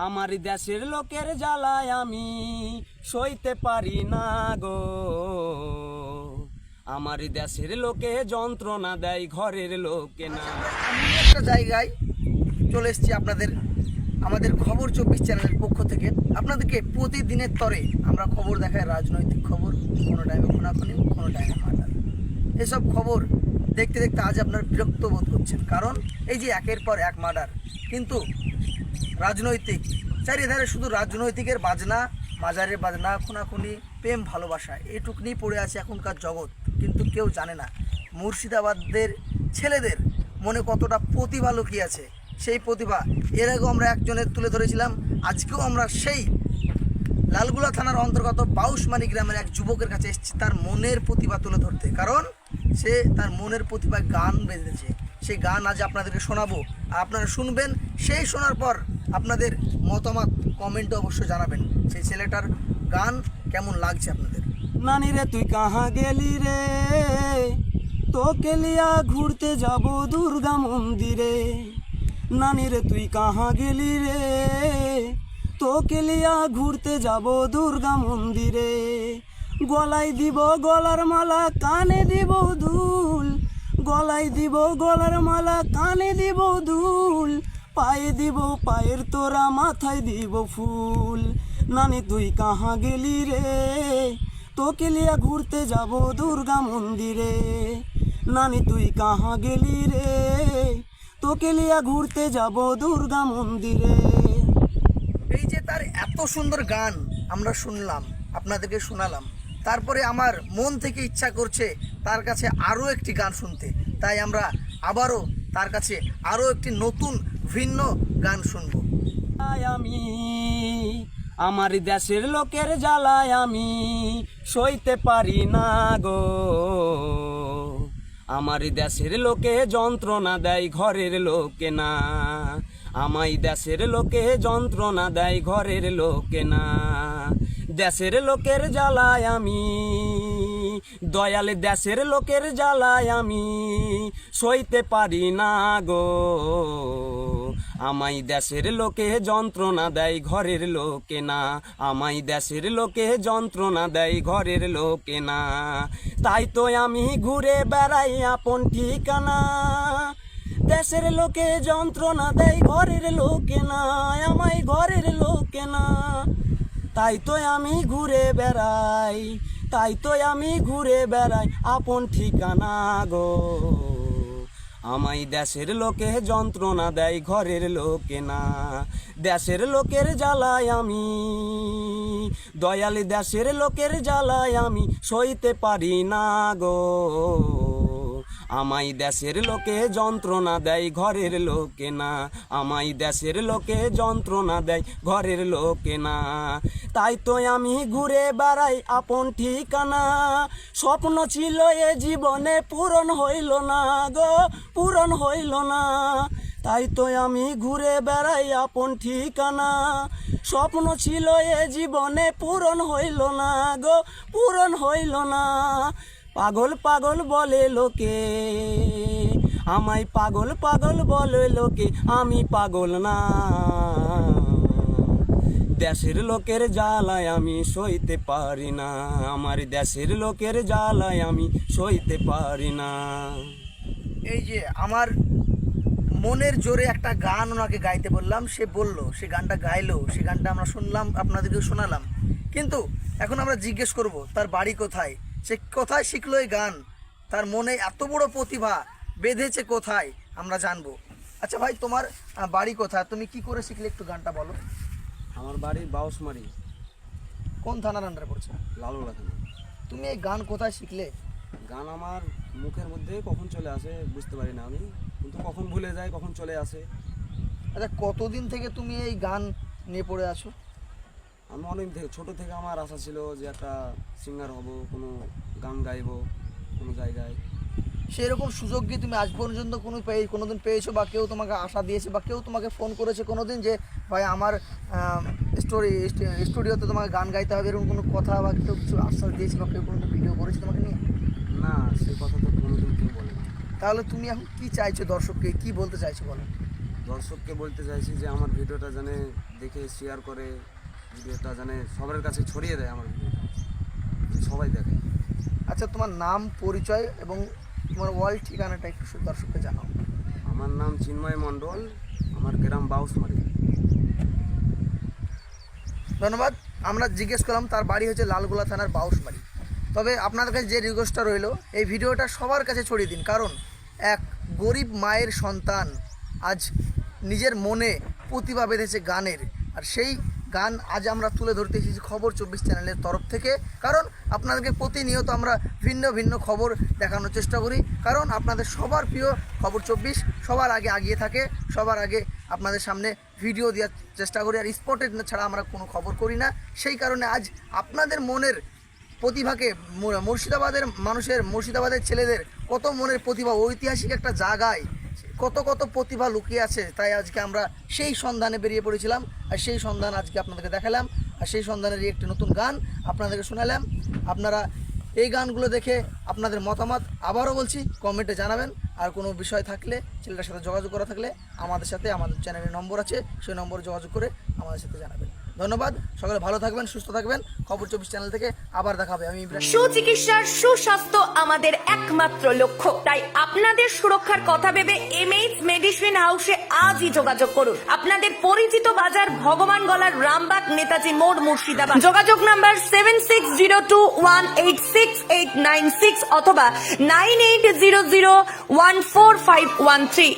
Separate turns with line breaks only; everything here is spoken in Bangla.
আমার দেশের লোকের জ্বালায় আমি সইতে পারি না গো। আমার দেশের লোকে যন্ত্রণা দেয়, ঘরের লোকে না।
আমি একটা জায়গায় চলে এসেছি আমাদের খবর 24 চ্যানেলের পক্ষ থেকে আপনাদেরকে প্রতিদিনের তরে আমরা খবর দেখাই, রাজনৈতিক খবর, কোনো টাইমে খুনাখুনি, কোনো টাইমে মার্ডার। এসব খবর দেখতে দেখতে আজ আপনারা বিরক্ত বোধ করছেন, কারণ এই যে একের পর এক মার্ডার, কিন্তু রাজনৈতিক চারিধারে শুধু রাজনৈতিকের বাজনা, মাজারের বাজনা, খুনাখুনি, প্রেম, ভালোবাসা, এটুকুনি পড়ে আছে এখনকার জগৎ। কিন্তু কেউ জানে না মুর্শিদাবাদের ছেলেদের মনে কতটা প্রতিভা লুকিয়ে আছে। সেই প্রতিভা এর আগেও আমরা একজনের তুলে ধরেছিলাম, আজকেও আমরা সেই লালগুলা থানার অন্তর্গত বাউশমারি গ্রামের এক যুবকের কাছে এসেছি তার মনের প্রতিভা তুলে ধরতে, কারণ সে তার মনের প্রতিভায় গান বেঁধেছে। সেই গান আজ আপনাদেরকে শোনাবো, আর আপনারা শুনবেন। সেই শোনার পর আপনাদের মতামত কমেন্টে অবশ্যই জানাবেন সেই ছেলেটার গান কেমন লাগছে আপনাদের।
নানি রে তুই কাহা গেলি রে, তোকে লিয়া ঘুরতে যাব দুর্গা মন্দিরে। নানি রে তুই কাহা গেলি রে, তোকে লিয়া ঘুরতে যাব দুর্গা মন্দিরে। গলায় দিব গলার মালা, কানে দিব দুল, গলায় দিব গলার মালা, কানে দিব দুল, পায়ে দিব পায়ের তোরা, মাথায় দিব ফুল। নানি তুই কাহা গেলি রে, তোকে লিয়া ঘুরতে যাব দুর্গা মন্দিরে। নানি তুই কাহা গেলি রে, তোকে লিয়া ঘুরতে যাব দুর্গা মন্দিরে।
এই যে তার এত সুন্দর গান আমরা শুনলাম, আপনাদেরকে শোনালাম, তারপরে আমার মন থেকে ইচ্ছা করছে তার কাছে আরও একটি গান শুনতে, তাই আমরা আবারও তার কাছে আরও একটি নতুন ভিন্ন গান শুনবো।
আমি আমার দেশের লোকের জ্বালায় আমি সইতে পারি না গো। আমার দেশের লোকে যন্ত্রণা দেয়, ঘরের লোকে না। আমায় দেশের লোকে যন্ত্রণা দেয়, ঘরের লোকে না। দেশের লোকের জ্বালায় আমি, দয়াল দেশের লোকের জ্বালায় আমি সইতে পারি না গো। আমায় দেশের লোকে যন্ত্রণা দেয়, ঘরের লোকে না। আমায় দেশের লোকে যন্ত্রণা দেয়, ঘরের লোকে না। তাই তো আমি ঘুরে বেড়াই আপন ঠিকানা। দেশের লোকে যন্ত্রণা দেয়, ঘরের লোকে না। আমায় ঘরের লোকে না। তাই তো আমি ঘুরে বেড়াই, তাই তো আমি ঘুরে বেড়াই আপন ঠিকানা গো। আমায় দেশের লোকে যন্ত্রণা দেয়, ঘরের লোকে না। দেশের লোকের জ্বালায় আমি, দয়াল দেশের লোকের জ্বালায় আমি সইতে পারি না গো। আমায় দেশের লোকে যন্ত্রণা দেয়, ঘরের লোকে না। আমায় দেশের লোকে যন্ত্রণা দেয়, ঘরের লোকে না। তাই তো আমি ঘুরে বেড়াই আপন ঠিকানা। স্বপ্ন ছিল এ জীবনে, পূরণ হইল না গো, পূরণ হইল না। তাই তো আমি ঘুরে বেড়াই আপন ঠিকানা। স্বপ্ন ছিল এ জীবনে, পূরণ হইল না গো, পূরণ হইল না। পাগল পাগল বলে লোকে, আমায় পাগল পাগল বলে লোকে, আমি পাগল না। দেশের লোকের জ্বালায় আমি সইতে পারি না। আমার দেশের লোকের জ্বালায় আমি সইতে পারি না।
এই যে আমার মনের জোরে একটা গান ওনাকে গাইতে বললাম, সে বললো, সে গানটা গাইলো, সে গানটা আমরা শুনলাম, আপনাদেরকে শোনালাম। কিন্তু এখন আমরা জিজ্ঞেস করব তার বাড়ি কোথায়, সে কোথায় শিখলো এই গান, তার মনে এত বড় প্রতিভা বেঁধেছে কোথায়, আমরা জানবো। আচ্ছা ভাই, তোমার বাড়ি কোথায়, তুমি কি করে শিখলে একটু গানটা বলো।
আমার বাড়ি বাউশমারি।
কোন থানার আন্ডারে পড়ছে?
লালুলা থানা।
তুমি এই গান কোথায় শিখলে?
গান আমার মুখের মধ্যে কখন চলে আসে বুঝতে পারি না আমি, কিন্তু কখন ভুলে যাই, কখন চলে আসে।
আচ্ছা, কতদিন থেকে তুমি এই গান নিয়ে পড়ে আছো?
আমি অনেক থেকে, ছোটো থেকে আমার আশা ছিল যে একটা সিঙ্গার হব, কোনো গান গাইবো কোনো জায়গায়।
সেরকম সুযোগ কি তুমি আজ পর্যন্ত কোনোদিন পেয়েছো, বা কেউ তোমাকে আশা দিয়েছে, বা কেউ তোমাকে ফোন করেছে কোনোদিন যে ভাই আমার স্টুডিওতে তোমাকে গান গাইতে হবে, এরকম কোনো কথা বা কেউ কিছু আশ্বাস দিয়েছে, বা কেউ কোনো ভিডিও করেছে তোমাকে নিয়ে?
না, সেই কথা তো কোনোদিন কেউ বলে না।
তাহলে তুমি এখন কি চাইছো, দর্শককে কি বলতে চাইছো বলো?
দর্শককে বলতে চাইছি যে আমার ভিডিওটা জানে দেখে শেয়ার করে, ভিডিওটা জানে সবার কাছে ছড়িয়ে দেয়, আমার ভিডিওটা সবাই দেখে।
আচ্ছা, তোমার নাম, পরিচয় এবং তোমার ওয়ার্ল্ড ঠিকানাটা একটু দর্শককে জানাও।
আমার নাম চিন্ময় মণ্ডল, আমার গ্রাম বাউসমারি।
ধন্যবাদ। আমরা জিজ্ঞেস করলাম, তার বাড়ি হচ্ছে লালগোলা থানার বাউসবাড়ি। তবে আপনাদের কাছে যে রিকোয়েস্টটা রইলো, এই ভিডিওটা সবার কাছে ছড়িয়ে দিন, কারণ এক গরিব মায়ের সন্তান আজ নিজের মনে প্রতিভা বেঁধেছে গানের, আর সেই গান আজ আমরা তুলে ধরতে এসেছি খবর 24 চ্যানেলের তরফ থেকে। কারণ আপনাদেরকে প্রতিনিয়ত আমরা ভিন্ন ভিন্ন খবর দেখানোর চেষ্টা করি, কারণ আপনাদের সবার প্রিয় খবর 24 সবার আগে আগিয়ে থাকে, সবার আগে আপনাদের সামনে ভিডিও দেওয়ার চেষ্টা করি, আর স্পটের ছাড়া আমরা কোনো খবর করি না। সেই কারণে আজ আপনাদের মনের প্রতিভাকে, মুর্শিদাবাদের মানুষের, মুর্শিদাবাদের ছেলেদের কত মনের প্রতিভা, ঐতিহাসিক একটা জায়গায় কত কত প্রতিভা লুকিয়ে আছে, তাই আজকে আমরা সেই সন্ধানে বেরিয়ে পড়েছিলাম, আর সেই সন্ধান আজকে আপনাদেরকে দেখালাম, আর সেই সন্ধানেরই একটি নতুন গান আপনাদেরকে শোনালাম। আপনারা এই গানগুলো দেখে আপনাদের মতামত আবারও বলছি কমেন্টে জানাবেন, আর কোনো বিষয় থাকলে, ছেলেটার সাথে যোগাযোগ করা থাকলে আমাদের সাথে, আমাদের চ্যানেলের নম্বর আছে, সেই নম্বরে যোগাযোগ করে আমাদের সাথে জানাবেন। ধন্যবাদ, সকলে ভালো থাকবেন, সুস্থ থাকবেন। খবর 24 চ্যানেল থেকে আবার দেখা হবে। আমি ইব্রাহিম।
সুচিকিৎসার সুস্বাস্থ্য আমাদের একমাত্র লক্ষ্য, তাই আপনাদের সুরক্ষার কথা ভেবে এমএইচ মেডিসিন হাউসে আজই যোগাযোগ করুন। আপনাদের পরিচিত বাজার ভগবান গলার রামবাগ নেতাজি মোড়, মুর্শিদাবাদ। যোগাযোগ নাম্বার 7602186896 অথবা 9800145513।